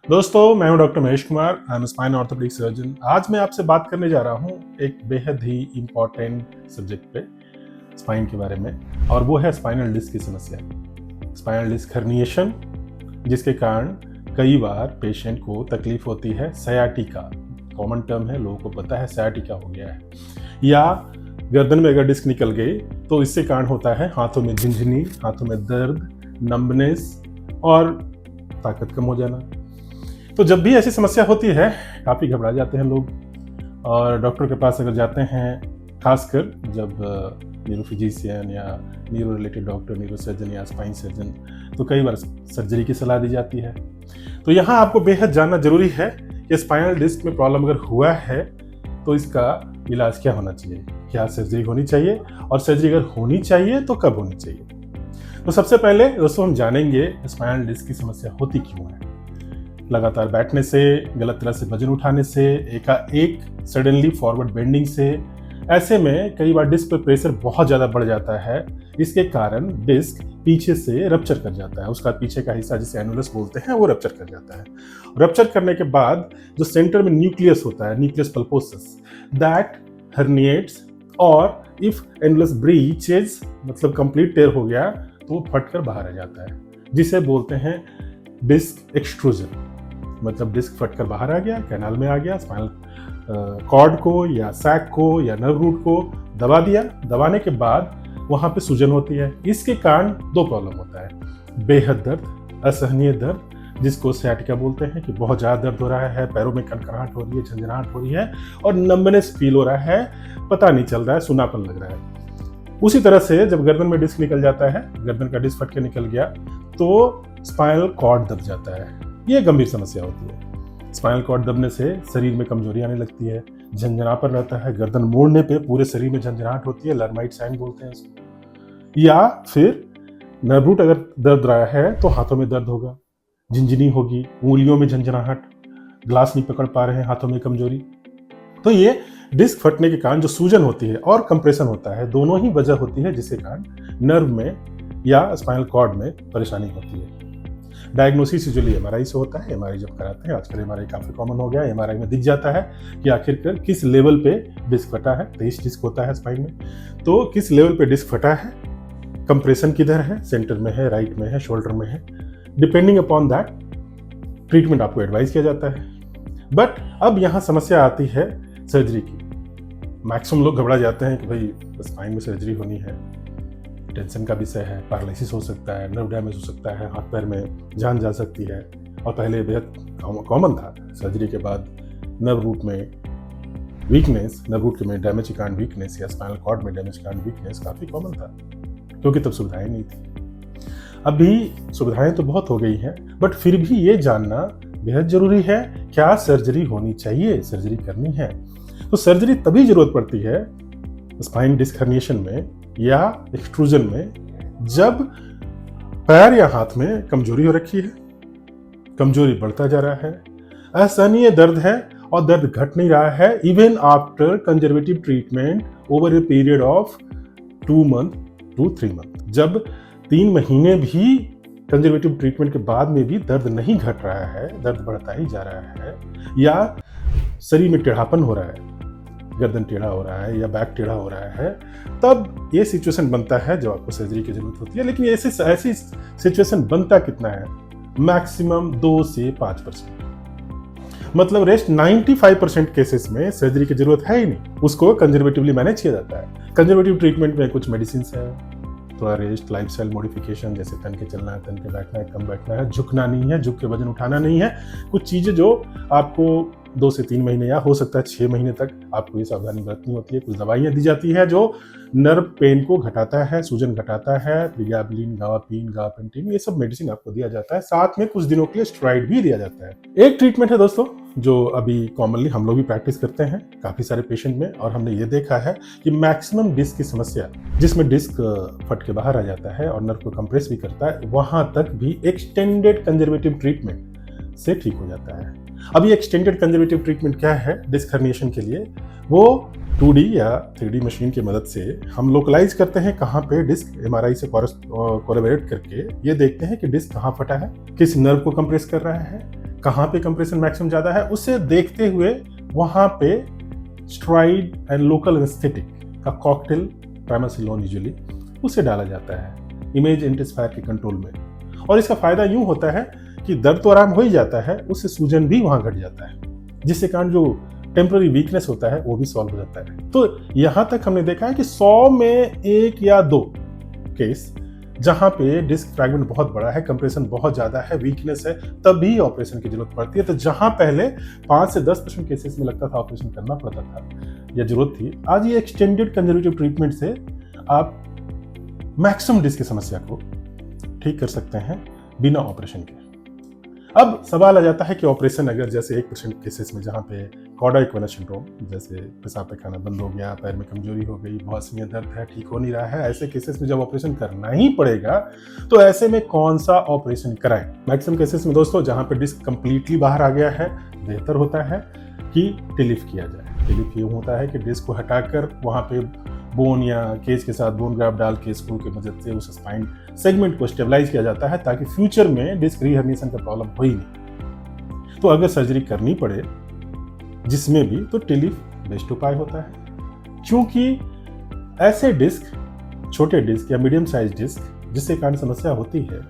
दोस्तों, मैं हूं doctor Mahesh Kumar. I am spine orthopaedic surgeon. आज मैं आपसे बात करने जा रहा हूं एक बेहद ही इम्पॉर्टेंट सब्जेक्ट पे, स्पाइन के बारे में, और वो है स्पाइनल डिस्क की समस्या। स्पाइनल डिस्क हर्निएशन, जिसके कारण कई बार पेशेंट को तकलीफ होती है। सयाटिका कॉमन टर्म है, लोगों को पता है सयाटिका हो गया है, या गर्दन में अगर डिस्क निकल गई तो इससे कारण होता है हाथों में झिनझिनी, हाथों में दर्द, नंबनेस और ताकत कम हो जाना। तो जब भी ऐसी समस्या होती है काफ़ी घबरा जाते हैं लोग, और डॉक्टर के पास अगर जाते हैं, खासकर जब न्यूरोफिजिशियन या neuro related doctor, neuro surgeon या स्पाइन सर्जन, तो कई बार सर्जरी की सलाह दी जाती है। तो यहाँ आपको बेहद जानना जरूरी है कि स्पाइनल डिस्क में प्रॉब्लम अगर हुआ है तो इसका इलाज क्या होना चाहिए, क्या सर्जरी होनी चाहिए, और सर्जरी अगर होनी चाहिए तो कब होनी चाहिए। तो सबसे पहले दोस्तों हम जानेंगे स्पाइनल डिस्क की समस्या होती क्यों है। लगातार बैठने से, गलत तरह से वजन उठाने से, एकाएक सडनली फॉरवर्ड बेंडिंग से, ऐसे में कई बार डिस्क पर प्रेशर बहुत ज़्यादा बढ़ जाता है। इसके कारण डिस्क पीछे से रप्चर कर जाता है, उसका पीछे का हिस्सा जिसे एनुलस बोलते हैं वो रप्चर कर जाता है। रप्चर करने के बाद जो सेंटर में न्यूक्लियस होता है, न्यूक्लियस पल्पोसस, दैट हर्निएट्स, और इफ एनुलस ब्रीचेज मतलब कंप्लीट टेयर हो गया तो वो फटकर बाहर आ जाता है, जिसे बोलते हैं डिस्क एक्सट्रूजन। मतलब डिस्क फटकर बाहर आ गया, कैनाल में आ गया, स्पाइनल कॉर्ड को या सैक को या नर्व रूट को दबा दिया। दबाने के बाद वहाँ पे सूजन होती है। इसके कारण दो प्रॉब्लम होता है, बेहद दर्द, असहनीय दर्द, जिसको सयाटिका बोलते हैं, कि बहुत ज़्यादा दर्द हो रहा है, पैरों में कनकनाहट हो रही है, झंझनाहट हो रही है, और नंबनेस फील हो रहा है, पता नहीं चल रहा है, सुनापन लग रहा है। उसी तरह से जब गर्दन में डिस्क निकल जाता है, गर्दन का डिस्क फट के निकल गया तो स्पाइनल कॉर्ड दब जाता है। ये गंभीर समस्या होती है। स्पाइनल कॉर्ड दबने से शरीर में कमजोरी आने लगती है, झंझनापन रहता है, गर्दन मोड़ने पे पूरे शरीर में झंझनाहट होती है, लर्माइट साइन बोलते हैं इसको। या फिर नर्व रूट अगर दर्द रहा है तो हाथों में दर्द होगा, झिनझिनी होगी, उंगलियों में झंझनाहट, ग्लास नहीं पकड़ पा रहे हैं, हाथों में कमजोरी। तो ये डिस्क फटने के कारण जो सूजन होती है और कंप्रेशन होता है, दोनों ही वजह होती है जिसके कारण नर्व में या स्पाइनल कॉर्ड में परेशानी होती है। डायग्नोसिस यूजुअली एमआरआई से होता है। एमआरआई जब कराते हैं, आजकल एमआरआई काफ़ी कॉमन हो गया है, एमआरआई में दिख जाता है कि आखिरकार किस लेवल पे डिस्क फटा है। 23 डिस्क होता है स्पाइन में, तो किस लेवल पे डिस्क फटा है, कंप्रेशन किधर है, सेंटर में है, राइट में है, शोल्डर में है, डिपेंडिंग अपॉन दैट ट्रीटमेंट आपको एडवाइस किया जाता है। बट अब यहाँ समस्या आती है सर्जरी की। मैक्सिमम लोग घबरा जाते हैं कि भाई स्पाइन में सर्जरी होनी है, टेंशन का विषय है, पैरालिसिस हो सकता है, नर्व डैमेज हो सकता है, हाथ पैर में जान जा सकती है, और पहले बेहद कॉमन था सर्जरी के बाद नर्व रूट में वीकनेस, नर्व रूट में डैमेज के कारण वीकनेस, या स्पाइनल कॉर्ड में डैमेज के कारण वीकनेस काफ़ी कॉमन था, क्योंकि तब सुविधाएं नहीं थी। अभी सुविधाएं तो बहुत हो गई हैं, बट फिर भी ये जानना बेहद जरूरी है, क्या सर्जरी होनी चाहिए, सर्जरी करनी है। तो सर्जरी तभी जरूरत पड़ती है स्पाइन डिस्क हर्निएशन में या एक्सट्रूजन में, जब पैर या हाथ में कमजोरी हो रखी है, कमजोरी बढ़ता जा रहा है, असहनीय दर्द है और दर्द घट नहीं रहा है, even after conservative treatment over a period of 2 month to 3 month. जब 3 महीने भी कंजर्वेटिव ट्रीटमेंट के बाद में भी दर्द नहीं घट रहा है, दर्द बढ़ता ही जा रहा है, या शरीर में टेढ़ापन हो रहा है, गर्दन टेढ़ा हो रहा है या बैक टेढ़ा हो रहा है, तब ये सिचुएशन बनता है जब आपको सर्जरी की जरूरत होती है। लेकिन ऐसी सिचुएशन बनता कितना है, मैक्सिमम 2 से 5%। मतलब रेस्ट 95% केसेस में सर्जरी की जरूरत है ही नहीं, उसको कंजर्वेटिवली मैनेज किया जाता है। कंजर्वेटिव ट्रीटमेंट में कुछ मेडिसिन है, थोड़ा रेस्ट, लाइफस्टाइल मॉडिफिकेशन, जैसे तन के चलना है, तन के बैठना है, कम बैठना है, झुकना नहीं है, झुक के वजन उठाना नहीं है, कुछ चीजें जो आपको 2 से 3 महीने या हो सकता है 6 महीने तक आपको ये सावधानी बरतनी होती है। कुछ दवाइयाँ दी जाती है जो नर्व पेन को घटाता है, सूजन घटाता है, प्रिगाबलिन, गाबापिन, गाबापेंटिन, ये सब मेडिसिन आपको दिया जाता है। साथ में कुछ दिनों के लिए स्टेरॉइड भी दिया जाता है। एक ट्रीटमेंट है दोस्तों जो अभी कॉमनली हम लोग भी प्रैक्टिस करते हैं काफी सारे पेशेंट में, और हमने ये देखा है कि मैक्सिमम डिस्क की समस्या, जिसमें डिस्क फट के बाहर आ जाता है और नर्व को कंप्रेस भी करता है, वहां तक भी एक्सटेंडेड कंजर्वेटिव ट्रीटमेंट से ठीक हो जाता है। अब ये एक्सटेंडेड कंजर्वेटिव ट्रीटमेंट क्या है डिस्क हर्निएशन के लिए, वो 2D या 3D मशीन की मदद से हम लोकलाइज करते हैं कहाँ पे डिस्क, एमआरआई से कोलैबोरेट करके ये देखते हैं कि डिस्क कहाँ फटा है, किस नर्व को कंप्रेस कर रहा है, कहाँ पे कंप्रेशन मैक्सिमम ज़्यादा है, उसे देखते हुए वहाँ पे स्ट्राइड एंड लोकल एनेस्थेटिक का कॉकटेल ट्रामासिलोन यूजुअली उसे डाला जाता है इमेज इंटेंसिफायर के कंट्रोल में। और इसका फायदा यूं होता है कि दर्द तो आराम हो ही जाता है, उससे सूजन भी वहां घट जाता है, जिससे कारण जो टेम्पररी वीकनेस होता है वो भी सॉल्व हो जाता है। तो यहां तक हमने देखा है कि 100 में 1 या 2 केस जहां पे डिस्क फ्रैगमेंट बहुत बड़ा है, कंप्रेशन बहुत ज्यादा है, वीकनेस है, तभी ऑपरेशन की जरूरत पड़ती है। तो जहां पहले 5 से 10% केसेस में लगता था ऑपरेशन करना पड़ता था या जरूरत थी, आज ये एक्सटेंडेड कंजर्वेटिव ट्रीटमेंट से आप मैक्सिमम डिस्क की समस्या को ठीक कर सकते हैं बिना ऑपरेशन के। अब सवाल आ जाता है कि ऑपरेशन अगर जैसे 1% केसेस में जहाँ पे कॉर्डा इक्विनस सिंड्रोम, जैसे पेशाब पैखाना बंद हो गया, पैर में कमजोरी हो गई, बहुत सीनियर दर्द है, ठीक हो नहीं रहा है, ऐसे केसेस में जब ऑपरेशन करना ही पड़ेगा तो ऐसे में कौन सा ऑपरेशन कराएं? मैक्सिमम केसेस में दोस्तों जहाँ पे डिस्क कंप्लीटली बाहर आ गया है, बेहतर होता है कि टिलिफ किया जाए। टिलिफ ये होता है कि डिस्क को हटाकर वहाँ पे बोन या केज के साथ बोन ग्राफ्ट डाल के स्क्रू की मदद से उस स्पाइन सेगमेंट को स्टेबलाइज किया जाता है ताकि फ्यूचर में डिस्क रीहर्निएशन का प्रॉब्लम हो ही नहीं। तो अगर सर्जरी करनी पड़े जिसमें भी, तो टिलिफ बेस्ट उपाय होता है, क्योंकि ऐसे डिस्क, छोटे डिस्क या मीडियम साइज डिस्क जिससे कारण समस्या होती है,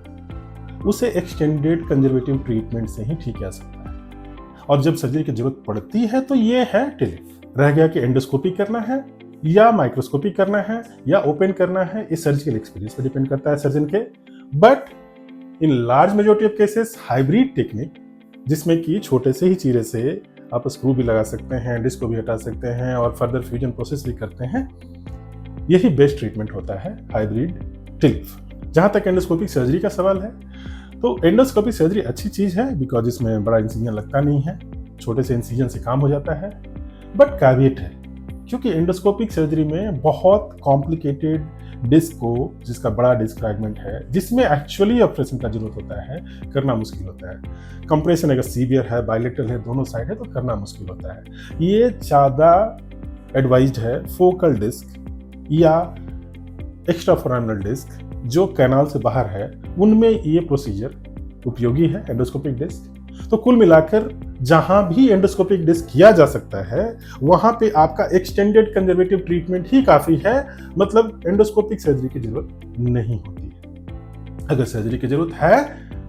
उसे एक्सटेंडेड कंजर्वेटिव ट्रीटमेंट से ही ठीक किया सकता है। और जब सर्जरी की जरूरत पड़ती है तो ये है टिलिफ। रह गया कि एंडोस्कोपी करना है या माइक्रोस्कोपी करना है या ओपन करना है, इस सर्जिकल एक्सपीरियंस पर डिपेंड करता है सर्जन के। But in large majority of cases hybrid technique, जिसमें कि छोटे से ही चीरे से आप स्क्रू भी लगा सकते हैं, डिस्क को भी हटा सकते हैं और फर्दर फ्यूजन प्रोसेस भी करते हैं, यही बेस्ट ट्रीटमेंट होता है हाइब्रिड टिलिफ। जहां तक एंडोस्कोपिक सर्जरी का सवाल है, तो एंडोस्कोपिक सर्जरी अच्छी चीज है बिकॉज इसमें बड़ा इंसिजन लगता नहीं है, छोटे से इंसिजन से काम हो जाता है। बट कैविएट है, क्योंकि एंडोस्कोपिक सर्जरी में बहुत कॉम्प्लिकेटेड डिस्क को, जिसका बड़ा डिस्क फ्रैगमेंट है, जिसमें एक्चुअली ऑपरेशन का जरूरत होता है, करना मुश्किल होता है। कंप्रेशन अगर सीवियर है, बायलेटरल है, दोनों साइड है, तो करना मुश्किल होता है। ये ज़्यादा एडवाइज्ड है फोकल डिस्क या एक्स्ट्रा फोरामिनल डिस्क जो कैनाल से बाहर है, उनमें ये प्रोसीजर उपयोगी है, एंडोस्कोपिक डिस्क। तो कुल मिलाकर जहां भी एंडोस्कोपिक डिस्क किया जा सकता है वहां पे आपका एक्सटेंडेड कंजर्वेटिव ट्रीटमेंट ही काफी है, मतलब एंडोस्कोपिक सर्जरी की जरूरत नहीं होती है। अगर सर्जरी की जरूरत है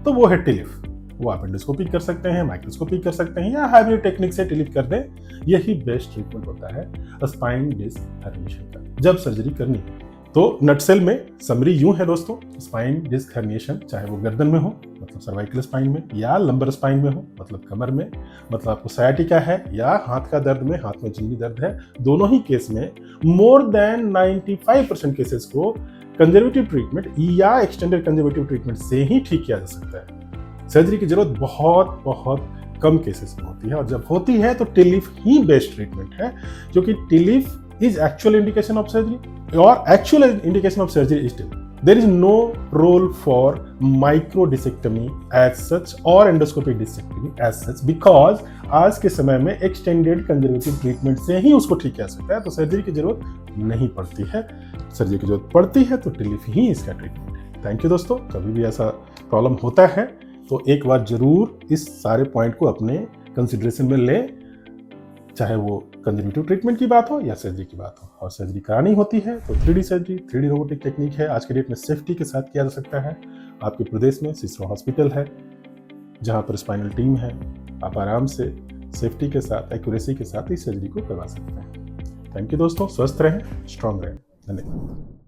तो वो है टिलिफ, वो आप एंडोस्कोपी कर सकते हैं, माइक्रोस्कोपी कर सकते हैं या हाइब्रिड टेक्निक से टिलिफ कर दें, यही बेस्ट ट्रीटमेंट होता है स्पाइन डिस्क हर्निएशन का जब सर्जरी करनी है। तो नटसेल में समरी यूं है दोस्तों, स्पाइन डिस्क हर्निएशन चाहे वो गर्दन में हो, मतलब सर्वाइकल स्पाइन में, या लंबर स्पाइन में हो, मतलब कमर में, मतलब आपको सायाटिका है या हाथ का दर्द में, हाथ में झिल्ली दर्द है, दोनों ही केस में मोर देन 95% केसेस को कंजर्वेटिव ट्रीटमेंट या एक्सटेंडेड कंजर्वेटिव ट्रीटमेंट से ही ठीक किया जा सकता है। सर्जरी की जरूरत बहुत बहुत कम केसेस में होती है, और जब होती है तो टिलिफ ही बेस्ट ट्रीटमेंट है, क्योंकि टिलिफ is actual indication of surgery or actual indication of surgery is still. There is no role for microdiscectomy as such or endoscopic discectomy as such because आज के समय में extended conservative treatment से ही उसको ठीक किया सकता है, तो सर्जरी की जरूरत नहीं पड़ती है। सर्जरी की जरूरत पड़ती है तो टिलिफ ही इसका ट्रीटमेंट है। थैंक यू दोस्तों, कभी भी ऐसा प्रॉब्लम होता है तो एक बार जरूर इस सारे पॉइंट को अपने कंसिडरेशन में लें, चाहे वो कंजर्वेटिव ट्रीटमेंट की बात हो या सर्जरी की बात हो। और सर्जरी करानी होती है तो 3D surgery, 3D robotic technique है, आज के डेट में सेफ्टी के साथ किया जा सकता है। आपके प्रदेश में सिस्रो हॉस्पिटल है जहां पर स्पाइनल टीम है, आप आराम से सेफ्टी के साथ, एक्यूरेसी के साथ इस सर्जरी को करवा सकते हैं। थैंक यू दोस्तों, स्वस्थ रहें, स्ट्रांग रहें, धन्यवाद।